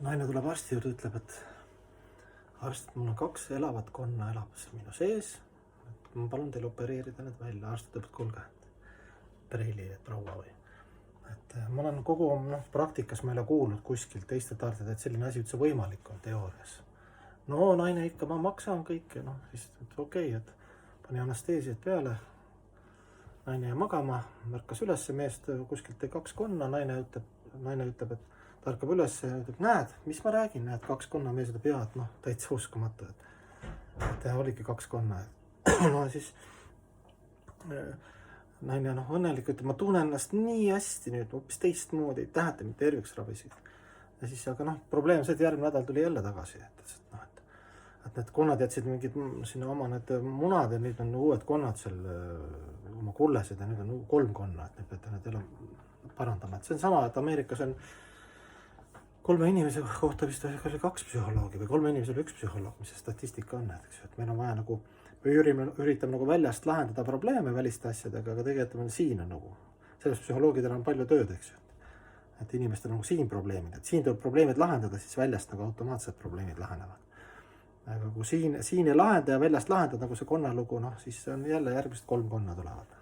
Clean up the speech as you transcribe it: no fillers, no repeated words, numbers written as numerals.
naine tuleb arsti juurde, ütleb, et arst, mul on 2 elavat konna elab minu sees. Ma palun teil opereerida need välja. Arst ütleb, et kuulge, preili, proua või. Ma olen kogu praktikas ma ei ole kuulnud kuskilt teiste taartida, et selline asi üldse võimalik on teoorias. No naine ikka, ma maksan kõike, siis okei, et pani anesteesiat peale. Naine jäi magama, märkas üles, meest kuskilt 2 konna, naine ütleb, et ta ärkab üles ja ütleb, näed, mis ma räägin, näed 2 konna, mees ütleb, jaad, täitsa uskumatu, et oligi 2 konna. No siis naine õnnelik ütleb, ma tunnen ennast nii hästi nüüd, hoopis teistmoodi, tahate mind terviks ravisid. Ja siis, aga probleem see, et järgmine nädal tuli jälle tagasi, et need konnad jätsid mingid sinna oma need munad ja nüüd on uued konnad seal, oma kullesed ja nüüd on 3 konna, et peate need jälle parandama. Et see on sama, et Ameerikas on 3 inimese kohta vist oli 2 psühholoogi või 3 inimesel 1 psühholoog, mis see statistika on, et meil on vaja üritame väljast lahendada probleeme väliste asjadega, aga tegelikult siin on selles psühholoogidel on palju tööd, et inimestel on siin probleemid, et siin tuleb probleemid lahendada, siis väljast automaatselt probleemid lahenevad. Aga kui siin ei lahenda ja väljast lahendada, nagu see konnalugu, siis on jälle järgmised 3 konna tulevad.